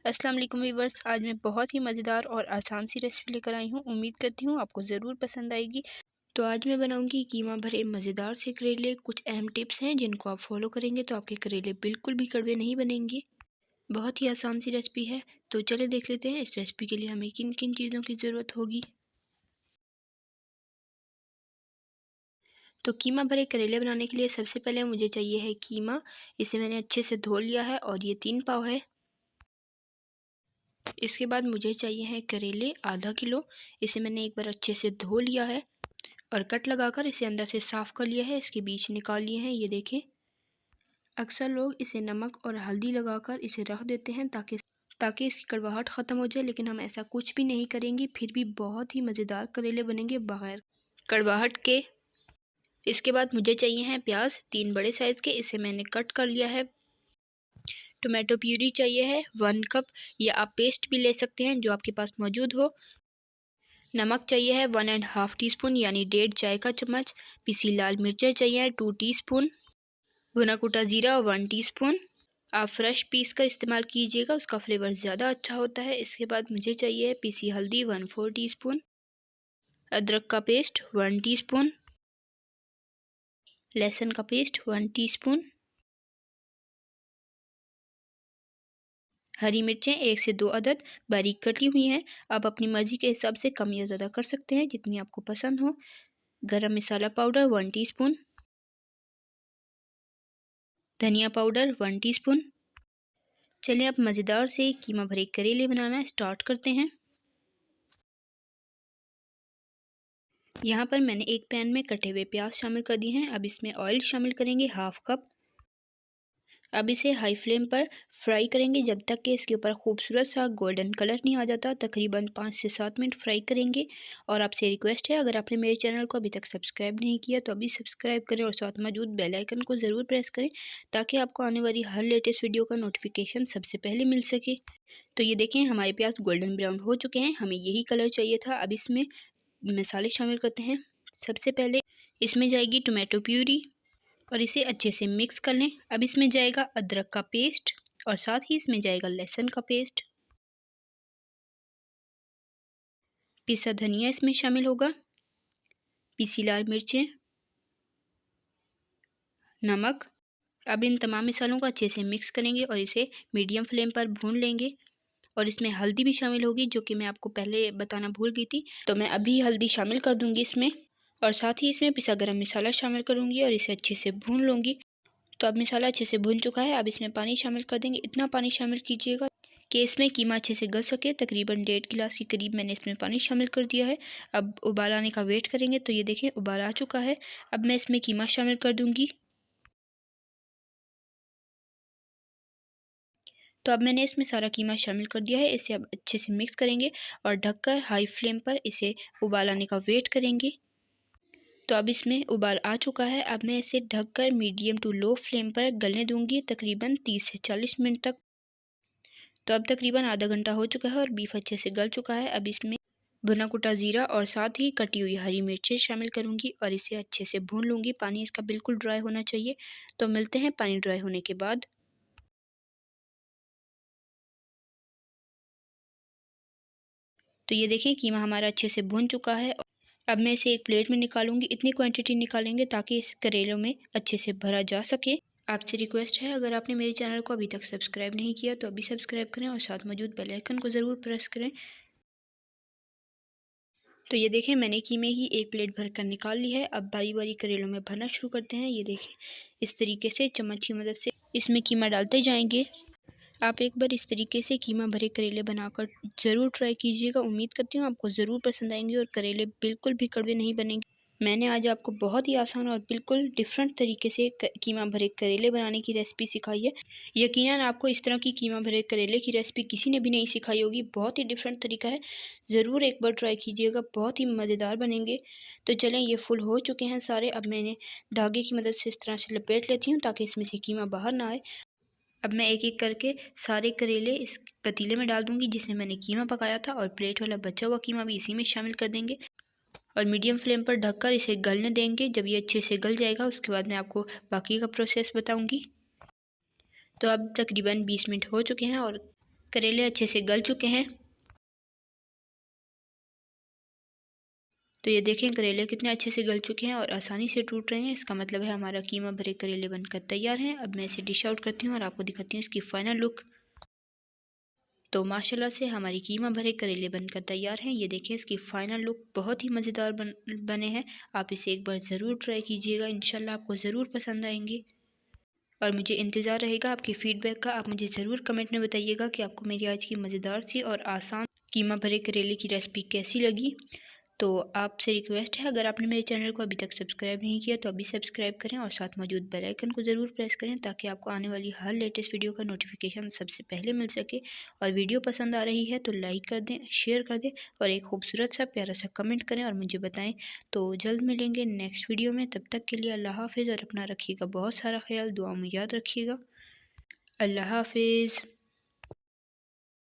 अस्सलाम वालेकुम व्यूअर्स। आज मैं बहुत ही मज़ेदार और आसान सी रेसिपी लेकर आई हूँ। उम्मीद करती हूँ आपको ज़रूर पसंद आएगी। तो आज मैं बनाऊँगी कीमा भरे मज़ेदार से करेले। कुछ अहम टिप्स हैं जिनको आप फॉलो करेंगे तो आपके करेले बिल्कुल भी कड़वे नहीं बनेंगे। बहुत ही आसान सी रेसिपी है। तो चलिए देख लेते हैं इस रेसिपी के लिए हमें किन किन चीज़ों की ज़रूरत होगी। तो कीमा भरे करेले बनाने के लिए सबसे पहले मुझे चाहिए है कीमा। इसे मैंने अच्छे से धो लिया है और ये 3 पाव है। इसके बाद मुझे चाहिए है करेले आधा किलो। इसे मैंने एक बार अच्छे से धो लिया है और कट लगाकर इसे अंदर से साफ़ कर लिया है। इसके बीज निकाल लिए हैं, ये देखें। अक्सर लोग इसे नमक और हल्दी लगाकर इसे रख देते हैं ताकि इसकी कड़वाहट ख़त्म हो जाए, लेकिन हम ऐसा कुछ भी नहीं करेंगे। फिर भी बहुत ही मज़ेदार करेले बनेंगे बग़ैर कड़वाहट के। इसके बाद मुझे चाहिए हैं प्याज 3 बड़े साइज़ के, इसे मैंने कट कर लिया है। टोमेटो प्यूरी चाहिए है 1 कप, या आप पेस्ट भी ले सकते हैं जो आपके पास मौजूद हो। नमक चाहिए है 1.5 टीस्पून यानी 1.5 चाय का चम्मच। पिसी लाल मिर्चें चाहिए 2 टीस्पून। भुना कुटा जीरा 1 टीस्पून। आप फ्रेश पीस का इस्तेमाल कीजिएगा, उसका फ्लेवर ज़्यादा अच्छा होता है। इसके बाद मुझे चाहिए पिसी हल्दी 1/4 टीस्पून। अदरक का पेस्ट 1 टीस्पून। लहसुन का पेस्ट 1 टीस्पून। हरी मिर्चें 1 से 2 अदद बारीक कटी हुई हैं। आप अपनी मर्ज़ी के हिसाब से कम या ज़्यादा कर सकते हैं, जितनी आपको पसंद हो। गरम मसाला पाउडर 1 टीस्पून। धनिया पाउडर 1 टीस्पून। चलिए अब मज़ेदार से कीमा भरे करेले बनाना स्टार्ट करते हैं। यहाँ पर मैंने एक पैन में कटे हुए प्याज शामिल कर दिए हैं। अब इसमें ऑयल शामिल करेंगे 1/2 कप। अब इसे हाई फ्लेम पर फ्राई करेंगे जब तक कि इसके ऊपर खूबसूरत सा गोल्डन कलर नहीं आ जाता। तकरीबन 5 से 7 मिनट फ्राई करेंगे। और आपसे रिक्वेस्ट है, अगर आपने मेरे चैनल को अभी तक सब्सक्राइब नहीं किया तो अभी सब्सक्राइब करें और साथ मौजूद बेल आइकन को ज़रूर प्रेस करें ताकि आपको आने वाली हर लेटेस्ट वीडियो का नोटिफिकेशन सबसे पहले मिल सके। तो ये देखें, हमारे प्याज गोल्डन ब्राउन हो चुके हैं। हमें यही कलर चाहिए था। अब इसमें मसाले शामिल करते हैं। सबसे पहले इसमें जाएगी टोमेटो प्यूरी और इसे अच्छे से मिक्स कर लें। अब इसमें जाएगा अदरक का पेस्ट और साथ ही इसमें जाएगा लहसुन का पेस्ट। पिसा धनिया इसमें शामिल होगा। पिसी लाल मिर्चें, नमक। अब इन तमाम मसालों को अच्छे से मिक्स करेंगे और इसे मीडियम फ्लेम पर भून लेंगे। और इसमें हल्दी भी शामिल होगी, जो कि मैं आपको पहले बताना भूल गई थी, तो मैं अभी हल्दी शामिल कर दूंगी इसमें। और साथ ही इसमें पिसा गरम मसाला शामिल करूंगी और इसे अच्छे से भून लूँगी। तो अब मसाला अच्छे से भुन चुका है। अब इसमें पानी शामिल कर देंगे। इतना पानी शामिल कीजिएगा कि इसमें कीमा अच्छे से गल सके। तकरीबन 1.5 गिलास के करीब मैंने इसमें पानी शामिल कर दिया है। अब उबाल आने का वेट करेंगे। तो ये देखें, उबाल आ चुका है। अब मैं इसमें कीमा शामिल कर दूंगी। तो अब मैंने इसमें सारा कीमा शामिल कर दिया है। इसे अब अच्छे से मिक्स करेंगे और ढककर हाई फ्लेम पर इसे उबाल आने का वेट करेंगे। तो अब इसमें उबाल आ चुका है। अब मैं इसे ढककर मीडियम टू लो फ्लेम पर गलने दूंगी तकरीबन 30 से 40 मिनट तक। तो अब तकरीबन आधा घंटा हो चुका है और बीफ अच्छे से गल चुका है। अब इसमें भुना कुटा ज़ीरा और साथ ही कटी हुई हरी मिर्चें शामिल करूंगी और इसे अच्छे से भून लूँगी। पानी इसका बिल्कुल ड्राई होना चाहिए। तो मिलते हैं पानी ड्राई होने के बाद। तो ये देखें, कीमा हमारा अच्छे से भुन चुका है। अब मैं इसे एक प्लेट में निकालूंगी। इतनी क्वांटिटी निकालेंगे ताकि इस करेलों में अच्छे से भरा जा सके। आपसे रिक्वेस्ट है, अगर आपने मेरे चैनल को अभी तक सब्सक्राइब नहीं किया तो अभी सब्सक्राइब करें और साथ मौजूद बेल आइकन को ज़रूर प्रेस करें। तो ये देखें, मैंने कीमे की एक प्लेट भर कर निकाल ली है। अब बारी बारी करेलों में भरना शुरू करते हैं। ये देखें, इस तरीके से चम्मच की मदद से इसमें कीमा डालते जाएंगे। आप एक बार इस तरीके से कीमा भरे करेले बनाकर ज़रूर ट्राई कीजिएगा। उम्मीद करती हूँ आपको ज़रूर पसंद आएंगे और करेले बिल्कुल भी कड़वे नहीं बनेंगे। मैंने आज आपको बहुत ही आसान और बिल्कुल डिफरेंट तरीके से कीमा भरे करेले बनाने की रेसिपी सिखाई है। यकीनन आपको इस तरह की कीमा भरे करेले की रेसिपी किसी ने भी नहीं सिखाई होगी। बहुत ही डिफरेंट तरीका है, ज़रूर एक बार ट्राई कीजिएगा, बहुत ही मज़ेदार बनेंगे। तो चलें, ये फुल हो चुके हैं सारे। अब मैंने धागे की मदद से इस तरह से लपेट लेती हूँ ताकि इसमें से कीमा बाहर ना आए। अब मैं एक एक करके सारे करेले इस पतीले में डाल दूँगी जिसमें मैंने कीमा पकाया था, और प्लेट वाला बचा हुआ कीमा भी इसी में शामिल कर देंगे और मीडियम फ्लेम पर ढककर इसे गलने देंगे। जब ये अच्छे से गल जाएगा उसके बाद मैं आपको बाकी का प्रोसेस बताऊंगी। तो अब तकरीबन 20 मिनट हो चुके हैं और करेले अच्छे से गल चुके हैं। तो ये देखें करेले कितने अच्छे से गल चुके हैं और आसानी से टूट रहे हैं। इसका मतलब है हमारा कीमा भरे करेले बनकर तैयार हैं। अब मैं इसे डिश आउट करती हूँ और आपको दिखाती हूँ इसकी फ़ाइनल लुक। तो माशाल्लाह से हमारी कीमा भरे करेले बनकर तैयार हैं। ये देखिए इसकी फ़ाइनल लुक बहुत ही मज़ेदार बने हैं। आप इसे एक बार ज़रूर ट्राई कीजिएगा, इंशाल्लाह आपको ज़रूर पसंद आएंगे। और मुझे इंतज़ार रहेगा आपकी फ़ीडबैक का। आप मुझे ज़रूर कमेंट में बताइएगा कि आपको मेरी आज की मज़ेदार सी और आसान कीमा भरे करेले की रेसिपी कैसी लगी। तो आपसे रिक्वेस्ट है, अगर आपने मेरे चैनल को अभी तक सब्सक्राइब नहीं किया तो अभी सब्सक्राइब करें और साथ मौजूद बेल आइकन को ज़रूर प्रेस करें ताकि आपको आने वाली हर लेटेस्ट वीडियो का नोटिफिकेशन सबसे पहले मिल सके। और वीडियो पसंद आ रही है तो लाइक कर दें, शेयर कर दें और एक खूबसूरत सा प्यारा सा कमेंट करें और मुझे बताएं। तो जल्द मिलेंगे नेक्स्ट वीडियो में, तब तक के लिए अल्लाह हाफिज़ और अपना रखिएगा बहुत सारा ख्याल, दुआ में याद रखिएगा। अल्लाह हाफिज़।